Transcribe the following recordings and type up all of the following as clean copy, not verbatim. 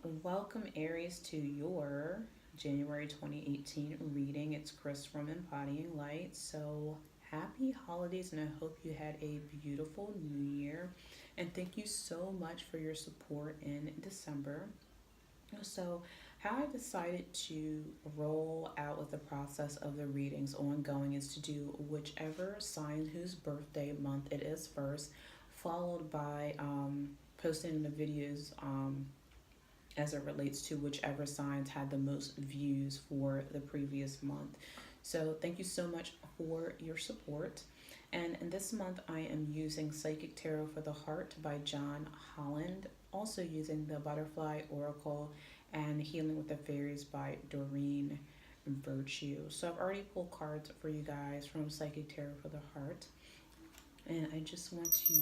Welcome, Aries, to your January 2018 reading. It's Chris from Embodying Light. So, happy holidays, and I hope you had a beautiful new year. And thank you so much for your support in December. So, how I decided to roll out with the process of the readings ongoing is to do whichever sign whose birthday month it is first, followed by posting the videos as it relates to whichever signs had the most views for the previous month. So, thank you so much for your support. And in this month, I am using Psychic Tarot for the Heart by John Holland, also using the Butterfly Oracle and Healing with the Fairies by Doreen Virtue. So, I've already pulled cards for you guys from Psychic Tarot for the Heart. And I just want to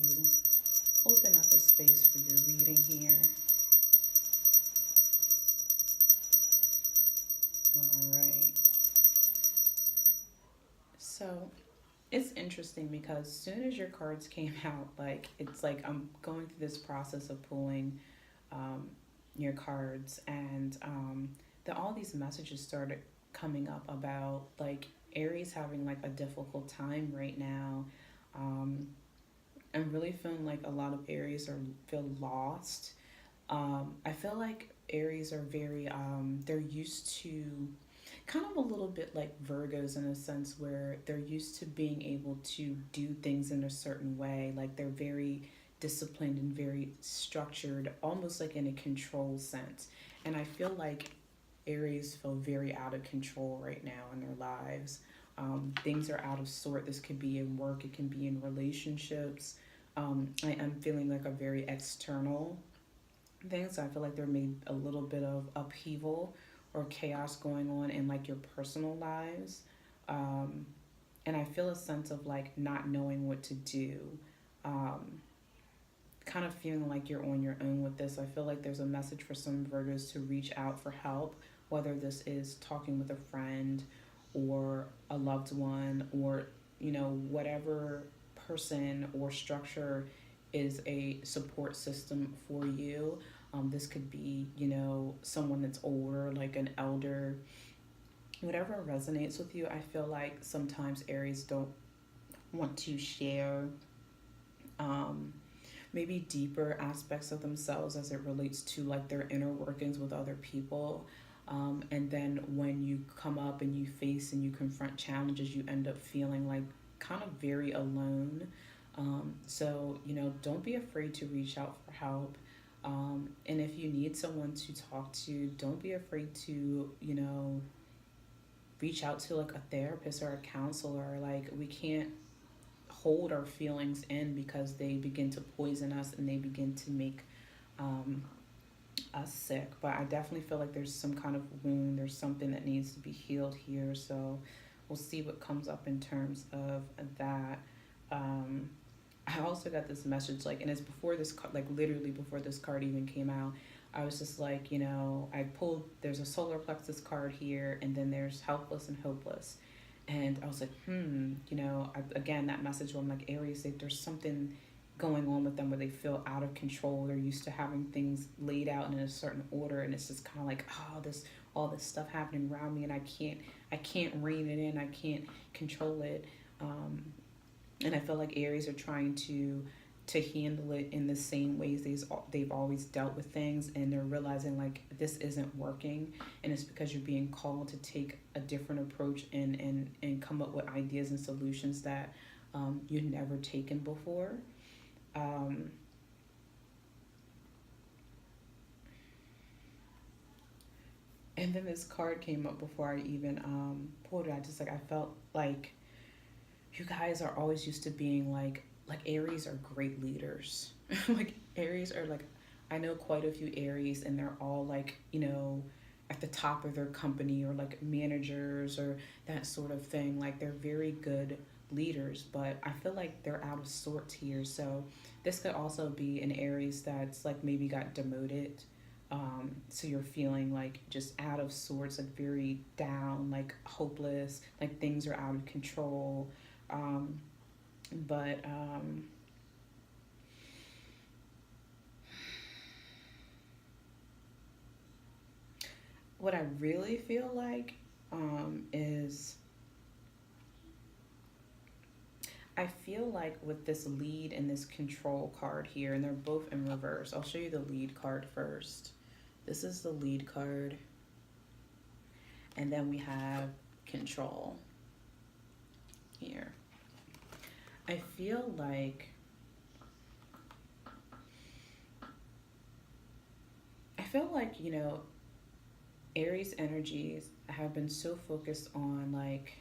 open up a space for your reading here. All right. So it's interesting because soon as your cards came out, like it's like I'm going through this process of pulling um, your cards, and all these messages started coming up about like Aries having like a difficult time right now. Um, I'm really feeling like a lot of Aries are feel lost. I feel like Aries are very they're used to kind of a little bit like Virgos in a sense where they're used to being able to do things in a certain way. Like they're very disciplined and very structured, almost like in a control sense. And I feel like Aries feel very out of control right now in their lives. Things are out of sort. This could be in work, it can be in relationships. I am feeling like a very external thing, so I feel like there may be a little bit of upheaval or chaos going on in like your personal lives. Um, and I feel a sense of like not knowing what to do. Um, Kind of feeling like you're on your own with this. I feel like there's a message for some Virgos to reach out for help, whether this is talking with a friend or a loved one or, whatever person or structure is a support system for you. This could be, someone that's older, like an elder, whatever resonates with you. I feel like sometimes Aries don't want to share um, maybe deeper aspects of themselves as it relates to like their inner workings with other people. And then when you come up and you face and you confront challenges, you end up feeling like kind of very alone. So, don't be afraid to reach out for help. And if you need someone to talk to, don't be afraid to, reach out to like a therapist or a counselor. Like, we can't hold our feelings in because they begin to poison us and they begin to make um, us sick. But I definitely feel like there's some kind of wound, there's something that needs to be healed here. So we'll see what comes up in terms of that. Um, I also got this message, like, and it's before this, like, literally before this card even came out. I was just like, I pulled, there's a solar plexus card here, and then there's helpless and hopeless. And I was like, again, that message where I'm like, Aries, like, there's something going on with them where they feel out of control. They're used to having things laid out in a certain order, and it's just kind of like, oh, all this stuff happening around me, and I can't rein it in. I can't control it. And I feel like Aries are trying to handle it in the same ways they've always dealt with things, and they're realizing like this isn't working, and it's because you're being called to take a different approach and come up with ideas and solutions that you've never taken before. Um, and then this card came up before I even pulled it. I felt like you guys are always used to being like Aries are great leaders. Like Aries are like, I know quite a few Aries, and they're all like, at the top of their company or like managers or that sort of thing. Like they're very good leaders, but I feel like they're out of sorts here. So this could also be an Aries that's like maybe got demoted. So you're feeling like just out of sorts, like very down, like hopeless, like things are out of control. Um, but what I really feel like is I feel like with this lead and this control card here, and they're both in reverse. I'll show you the lead card first. This is the lead card, and then we have control here. I feel like you know, Aries energies have been so focused on like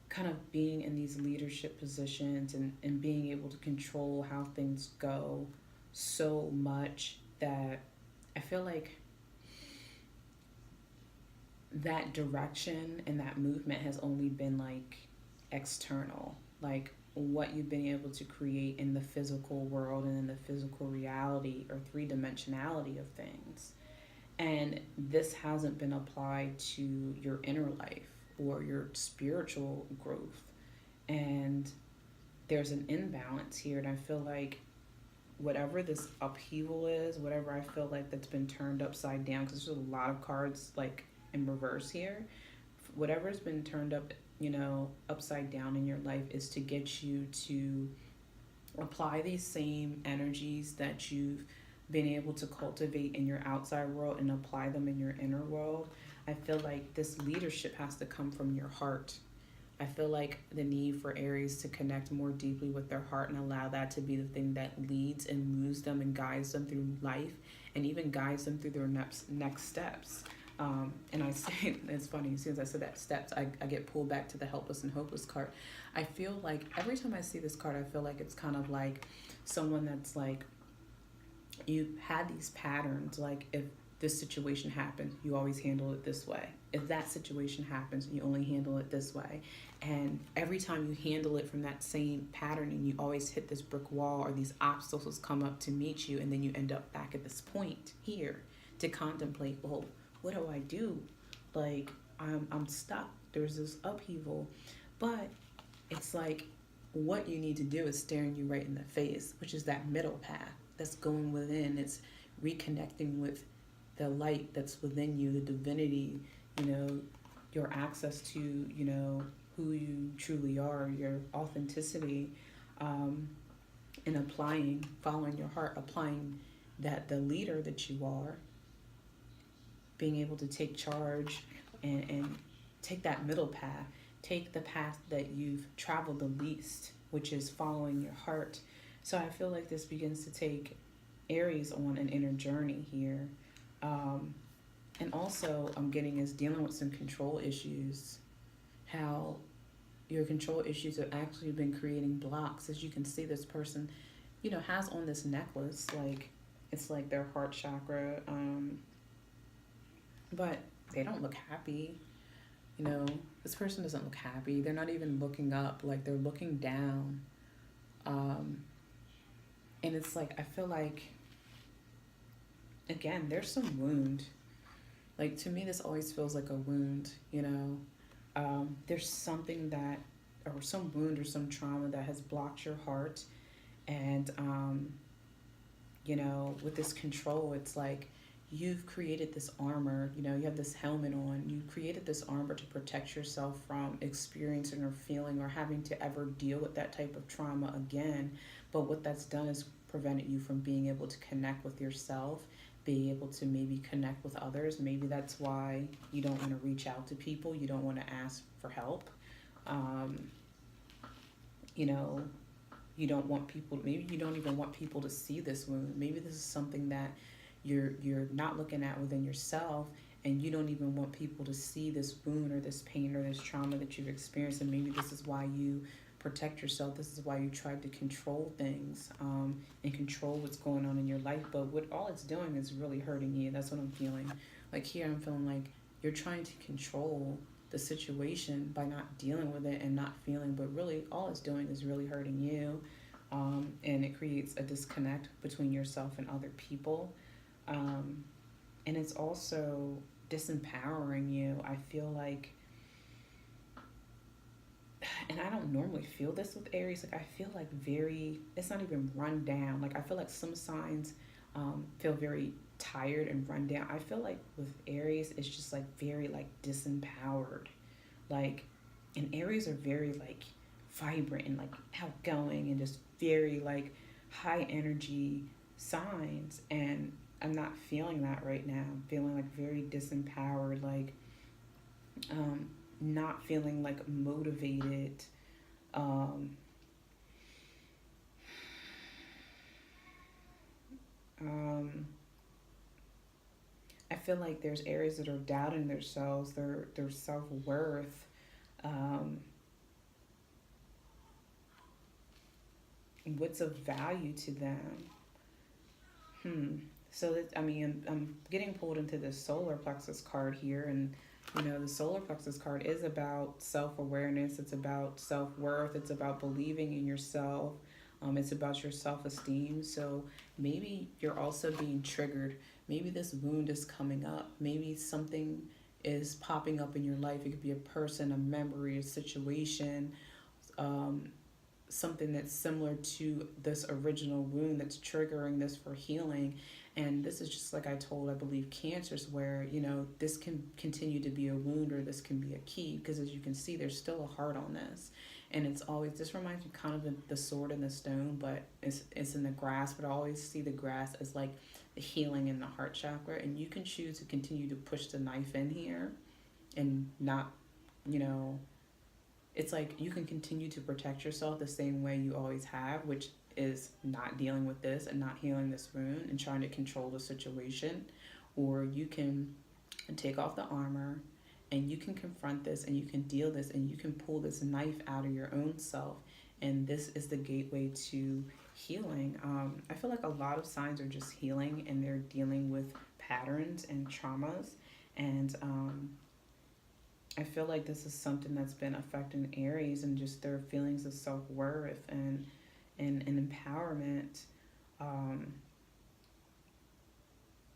kind of being in these leadership positions and being able to control how things go so much that I feel like that direction and that movement has only been like external, like what you've been able to create in the physical world and in the physical reality or three dimensionality of things. And this hasn't been applied to your inner life or your spiritual growth. And there's an imbalance here. And I feel like whatever this upheaval is, whatever I feel like that's been turned upside down, because there's a lot of cards like in reverse here, whatever's been turned up, you know, upside down in your life is to get you to apply these same energies that you've been able to cultivate in your outside world and apply them in your inner world. I feel like this leadership has to come from your heart. I feel like the need for Aries to connect more deeply with their heart and allow that to be the thing that leads and moves them and guides them through life and even guides them through their next steps. And I say, it's funny, as soon as I said that steps, I get pulled back to the helpless and hopeless card. I feel like every time I see this card, I feel like it's kind of like someone that's like, you had these patterns, like if this situation happens, you always handle it this way. If that situation happens, you only handle it this way. And every time you handle it from that same pattern and you always hit this brick wall or these obstacles come up to meet you, and then you end up back at this point here to contemplate, well, what do I do? Like I'm stuck. There's this upheaval. But it's like what you need to do is staring you right in the face, which is that middle path that's going within. It's reconnecting with the light that's within you, the divinity, you know, your access to, you know, who you truly are, your authenticity, and applying, following your heart, applying that the leader that you are, being able to take charge and take that middle path, take the path that you've traveled the least, which is following your heart. So I feel like this begins to take Aries on an inner journey here. And also, I'm getting is dealing with some control issues. How your control issues have actually been creating blocks. As you can see, this person, you know, has on this necklace, like it's like their heart chakra, but they don't look happy. You know, this person doesn't look happy. They're not even looking up, like they're looking down. Um, and it's like, I feel like, again, there's some wound. Like, to me, this always feels like a wound, you know? There's something that, or some wound or some trauma that has blocked your heart. And, you know, with this control, it's like you've created this armor, you know, you have this helmet on. You created this armor to protect yourself from experiencing or feeling or having to ever deal with that type of trauma again. But what that's done is prevented you from being able to connect with yourself, be able to maybe connect with others. Maybe that's why you don't want to reach out to people. You don't want to ask for help. Um, you know, you don't want people, maybe you don't even want people to see this wound. Maybe this is something that you're not looking at within yourself, and you don't even want people to see this wound or this pain or this trauma that you've experienced. And maybe this is why you protect yourself. This is why you tried to control things, and control what's going on in your life. But what all it's doing is really hurting you. That's what I'm feeling. Like here, I'm feeling like you're trying to control the situation by not dealing with it and not feeling, but really all it's doing is really hurting you. And it creates a disconnect between yourself and other people. And it's also disempowering you. I feel like, and I don't normally feel this with Aries, like I feel like very, it's not even run down. Like I feel like some signs feel very tired and run down. I feel like with Aries, it's just like very like disempowered. Like, and Aries are very like vibrant and like outgoing and just very like high energy signs. And I'm not feeling that right now. I'm feeling like very disempowered, like um, not feeling like motivated. Um, um, I feel like there's areas that are doubting themselves, their self worth. Um, what's of value to them? Hmm. So that, I mean, I'm getting pulled into this solar plexus card here, and the solar plexus card is about self awareness. It's about self worth. It's about believing in yourself. It's about your self esteem. So maybe you're also being triggered. Maybe this wound is coming up. Maybe something is popping up in your life. It could be a person, a memory, a situation. Um, Something that's similar to this original wound that's triggering this for healing. And this is just like I told, I believe, cancers, where this can continue to be a wound, or this can be a key, because as you can see, there's still a heart on this. And it's always, this reminds me kind of the sword and the stone, but it's in the grass. But I always see the grass as like the healing in the heart chakra. And you can choose to continue to push the knife in here and not, you know it's like you can continue to protect yourself the same way you always have, which is not dealing with this and not healing this wound and trying to control the situation. Or you can take off the armor and you can confront this and you can deal this and you can pull this knife out of your own self. And this is the gateway to healing. I feel like a lot of signs are just healing and they're dealing with patterns and traumas. And I feel like this is something that's been affecting Aries and just their feelings of self worth and empowerment. Um,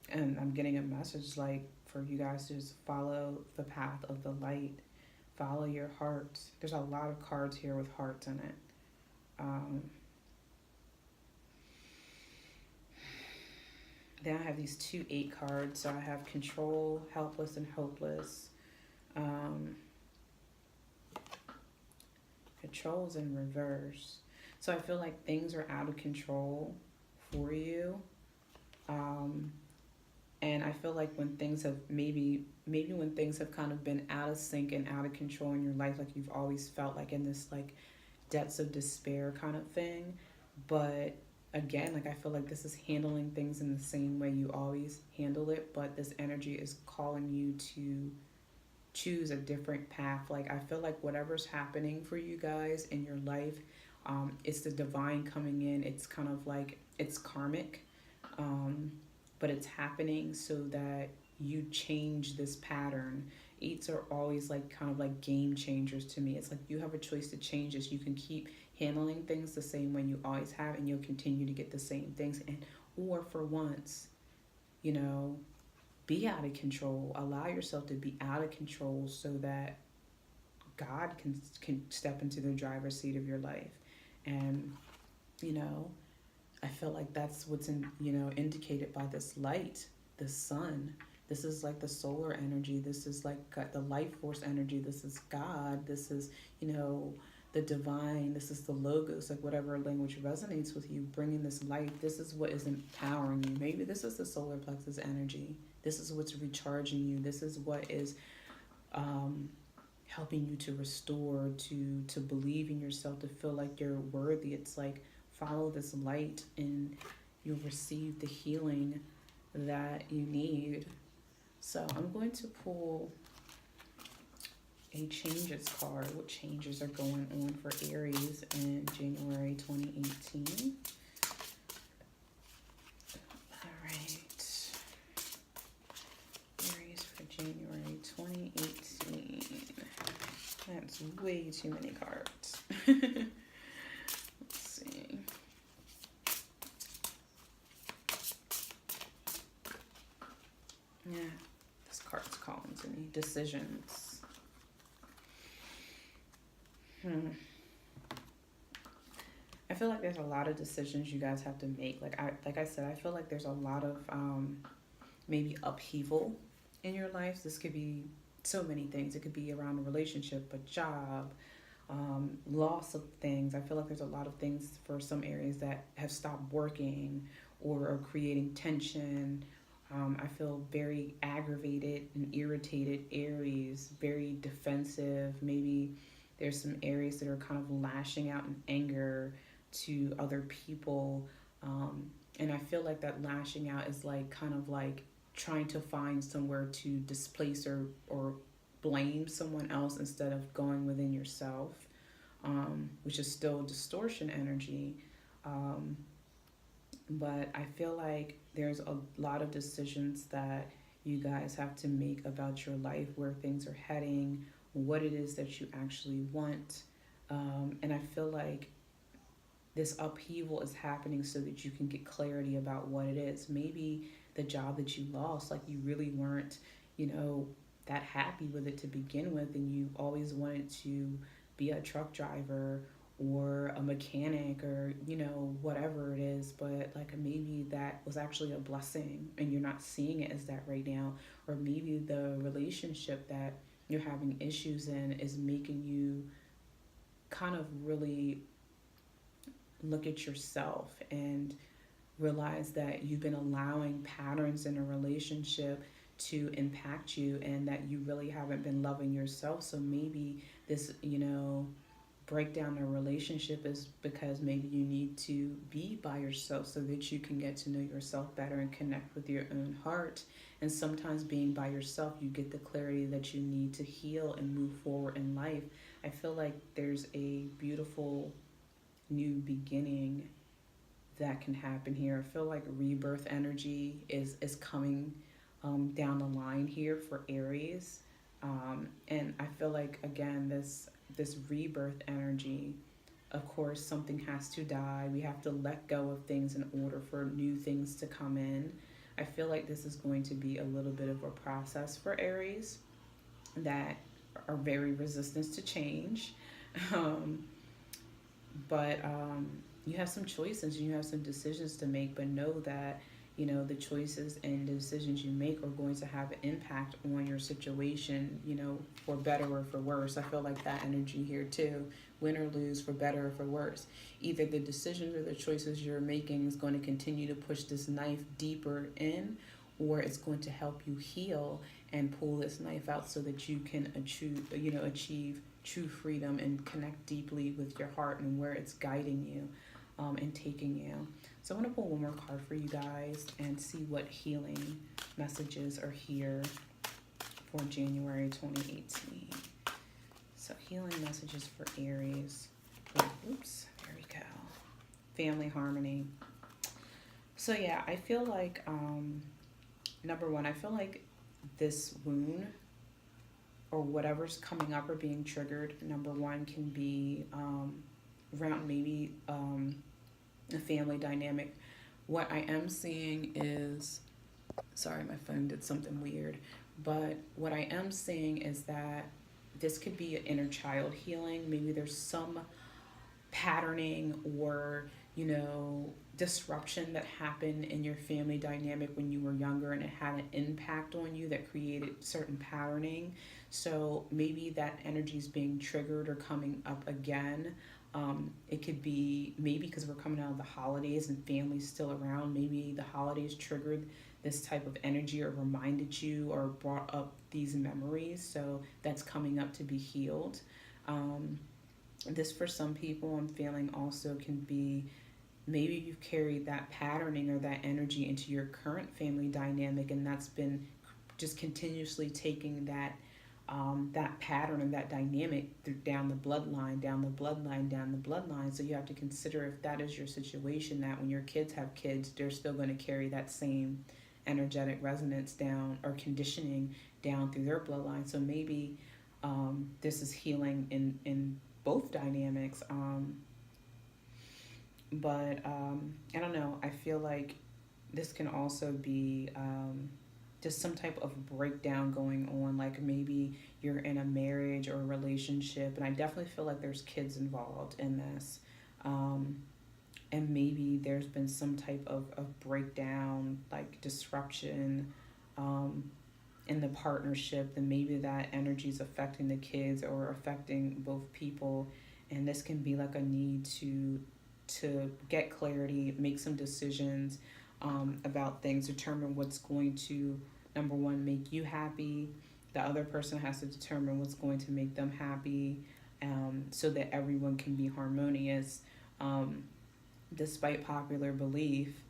and I'm getting a message like for you guys to just follow the path of the light, follow your heart. There's a lot of cards here with hearts in it. Um, then I have these 2-8 cards. So I have control, helpless, and hopeless. Um, Control's in reverse. So I feel like things are out of control for you. Um, and I feel like when things have maybe when things have kind of been out of sync and out of control in your life, like you've always felt like in this like depths of despair kind of thing. But again, like I feel like this is handling things in the same way you always handle it, but this energy is calling you to choose a different path. Like I feel like whatever's happening for you guys in your life, it's the divine coming in. It's kind of like it's karmic, um, but it's happening so that you change this pattern. Eights are always like kind of like game changers to me. It's like you have a choice to change this. You can keep handling things the same way you always have, and you'll continue to get the same things. And or for once, you know, be out of control. Allow yourself to be out of control so that God can step into the driver's seat of your life. And you know, I feel like that's what's indicated by this light, the sun. This is like the solar energy. This is like the life force energy. This is God. This is the divine. This is the logos, like whatever language resonates with you, bringing this light. This is what is empowering you. Maybe this is the solar plexus energy. This is what's recharging you. This is what is helping you to restore, to believe in yourself, to feel like you're worthy. It's like follow this light and you'll receive the healing that you need. So I'm going to pull a changes card. What changes are going on for Aries in January 2018? All right. Aries for January 2018. That's way too many cards. Let's see. Yeah, this card's calling to me. Decisions. I feel like there's a lot of decisions you guys have to make. Like I said, I feel like there's a lot of maybe upheaval in your life. This could be so many things. It could be around a relationship, a job, loss of things. I feel like there's a lot of things for some areas that have stopped working or are creating tension. I feel very aggravated and irritated Aries, very defensive. Maybe there's some Aries that are kind of lashing out in anger to other people. And I feel like that lashing out is like kind of like trying to find somewhere to displace or blame someone else instead of going within yourself, which is still distortion energy. Um, but I feel like there's a lot of decisions that you guys have to make about your life, where things are heading, what it is that you actually want. And I feel like this upheaval is happening so that you can get clarity about what it is. Maybe the job that you lost, like you really weren't, you know, that happy with it to begin with, and you always wanted to be a truck driver or a mechanic or whatever it is, but like maybe that was actually a blessing and you're not seeing it as that right now. Or maybe the relationship that you're having issues in is making you kind of really look at yourself and realize that you've been allowing patterns in a relationship to impact you and that you really haven't been loving yourself. So maybe this, breakdown in a relationship is because maybe you need to be by yourself so that you can get to know yourself better and connect with your own heart. And sometimes being by yourself, you get the clarity that you need to heal and move forward in life. I feel like there's a beautiful new beginning that can happen here. I feel like rebirth energy is coming down the line here for Aries, and I feel like again this rebirth energy. Of course, something has to die. We have to let go of things in order for new things to come in. I feel like this is going to be a little bit of a process for Aries that are very resistant to change. Um, but you have some choices, you have some decisions to make, but know that the choices and the decisions you make are going to have an impact on your situation, for better or for worse. I feel like that energy here too, win or lose, for better or for worse. Either the decisions or the choices you're making is going to continue to push this knife deeper in, or it's going to help you heal and pull this knife out so that you can achieve true freedom and connect deeply with your heart and where it's guiding you, and taking you. So I'm going to pull one more card for you guys and see what healing messages are here for January 2018. So healing messages for Aries. Oops, there we go. Family harmony. So yeah, I feel like number one, I feel like this wound or whatever's coming up or being triggered, number one, can be around maybe a family dynamic. What I am seeing is, sorry, my phone did something weird, but what I am seeing is that this could be an inner child healing. Maybe there's some patterning or disruption that happened in your family dynamic when you were younger and it had an impact on you that created certain patterning. So maybe that energy is being triggered or coming up again. It could be maybe because we're coming out of the holidays and family's still around. Maybe the holidays triggered this type of energy or reminded you or brought up these memories. So that's coming up to be healed. This for some people I'm feeling also can be maybe you've carried that patterning or that energy into your current family dynamic, and that's been just continuously taking that pattern and that dynamic down the bloodline, down the bloodline, down the bloodline. So you have to consider if that is your situation, that when your kids have kids, they're still going to carry that same energetic resonance down or conditioning down through their bloodline. So maybe this is healing in both dynamics. But I don't know. I feel like this can also be just some type of breakdown going on. Like maybe you're in a marriage or a relationship, and I definitely feel like there's kids involved in this. And maybe there's been some type of breakdown, like disruption, um, in the partnership, then maybe that energy is affecting the kids or affecting both people. And this can be like a need to get clarity, make some decisions about things, determine what's going to, number one, make you happy. The other person has to determine what's going to make them happy, so that everyone can be harmonious. Um, Despite popular belief,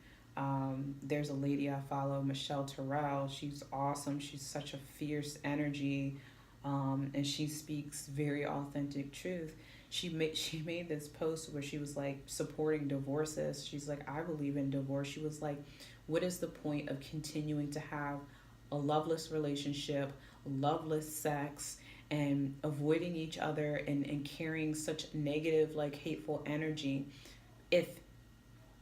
there's a lady I follow, Michelle Terrell. She's awesome. She's such a fierce energy, and she speaks very authentic truth. She made this post where she was like supporting divorces. She's like, I believe in divorce. She was like, what is the point of continuing to have a loveless relationship, loveless sex, and avoiding each other, and carrying such negative, like hateful energy if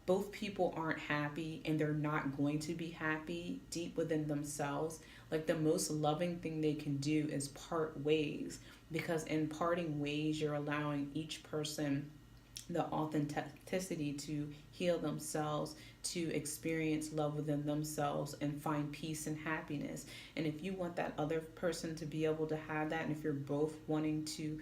both people aren't happy and they're not going to be happy deep within themselves? Like, the most loving thing they can do is part ways, because in parting ways you're allowing each person the authenticity to heal themselves, to experience love within themselves and find peace and happiness. And if you want that other person to be able to have that, and if you're both wanting to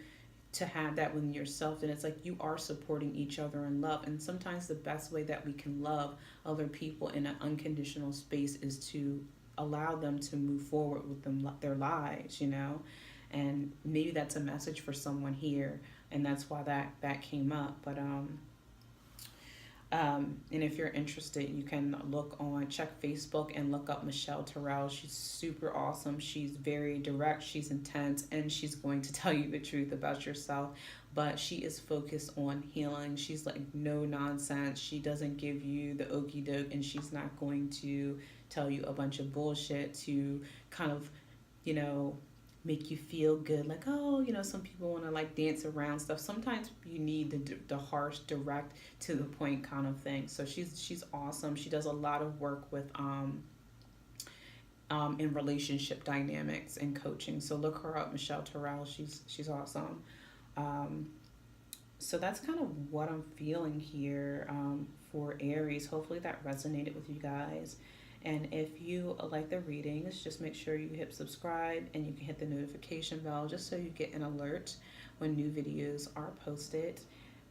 have that within yourself, then it's like you are supporting each other in love. And sometimes the best way that we can love other people in an unconditional space is to allow them to move forward with their lives, and maybe that's a message for someone here, and that's why that came up. But and if you're interested, you can check Facebook and look up Michelle Terrell. She's super awesome. She's very direct, she's intense, and she's going to tell you the truth about yourself. But she is focused on healing. She's like no nonsense. She doesn't give you the okey doke, and she's not going to tell you a bunch of bullshit to kind of, you know, make you feel good, like, oh, some people want to like dance around stuff. Sometimes you need the harsh, direct, to the point kind of thing. So she's awesome. She does a lot of work with in relationship dynamics and coaching. So look her up, Michelle Terrell. She's awesome. um, so that's kind of what I'm feeling here, for Aries. Hopefully that resonated with you guys. And if you like the readings, just make sure you hit subscribe and you can hit the notification bell just so you get an alert when new videos are posted.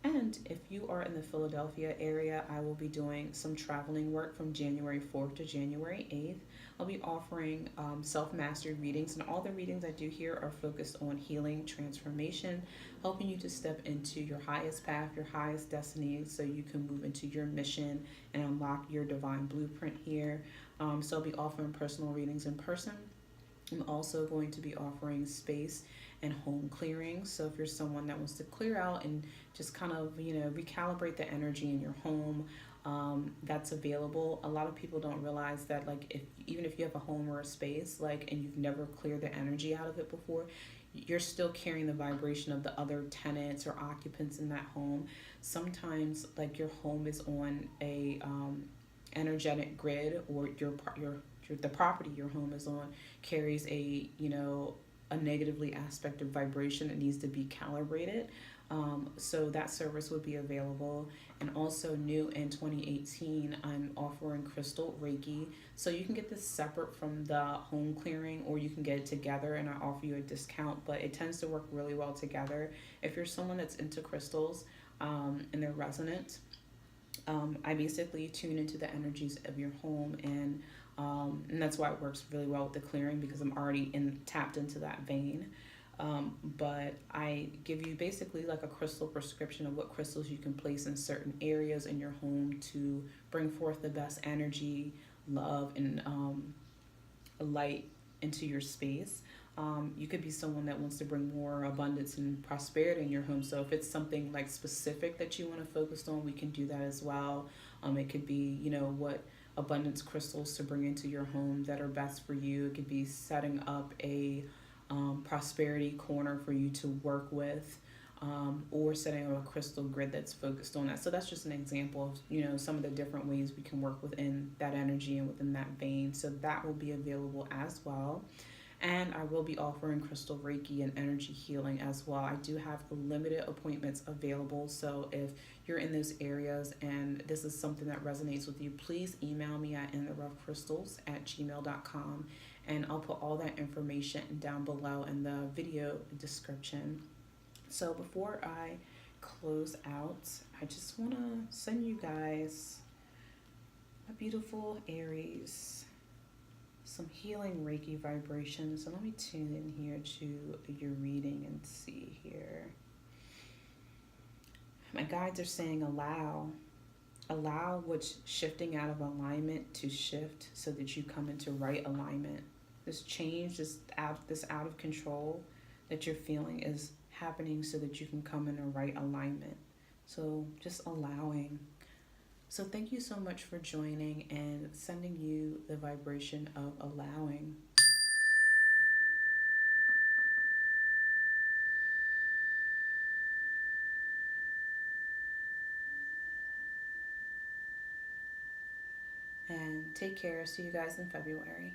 And if you are in the Philadelphia area, I will be doing some traveling work from January 4th to January 8th. I'll be offering self-mastery readings, and all the readings I do here are focused on healing, transformation, helping you to step into your highest path, your highest destiny, so you can move into your mission and unlock your divine blueprint here. So I'll be offering personal readings in person. I'm also going to be offering space and home clearing. So if you're someone that wants to clear out and just kind of, recalibrate the energy in your home, that's available. A lot of people don't realize that, like, even if you have a home or a space, like, and you've never cleared the energy out of it before, you're still carrying the vibration of the other tenants or occupants in that home. Sometimes, like, your home is on a energetic grid, or the property your home is on carries a negatively aspect of vibration that needs to be calibrated. So that service would be available. And also, new in 2018, I'm offering crystal Reiki. So you can get this separate from the home clearing, or you can get it together and I offer you a discount, but it tends to work really well together. If you're someone that's into crystals, and they're resonant, I basically tune into the energies of your home, and that's why it works really well with the clearing, because I'm already tapped into that vein. But I give you basically like a crystal prescription of what crystals you can place in certain areas in your home to bring forth the best energy, love, and light into your space. You could be someone that wants to bring more abundance and prosperity in your home. So if it's something like specific that you want to focus on, we can do that as well. It could be, what abundance crystals to bring into your home that are best for you. It could be setting up a prosperity corner for you to work with, or setting up a crystal grid that's focused on that. So that's just an example of, some of the different ways we can work within that energy and within that vein. So that will be available as well. And I will be offering crystal Reiki and energy healing as well. I do have limited appointments available. So if you're in those areas and this is something that resonates with you, please email me at intheroughcrystals@gmail.com, and I'll put all that information down below in the video description. So before I close out, I just want to send you guys a beautiful Aries, some healing Reiki vibrations. So let me tune in here to your reading and see here. My guides are saying allow. Allow what's shifting out of alignment to shift so that you come into right alignment. This change, this out of control that you're feeling is happening so that you can come in a right alignment. So just allowing. So thank you so much for joining and sending you the vibration of allowing. And take care. See you guys in February.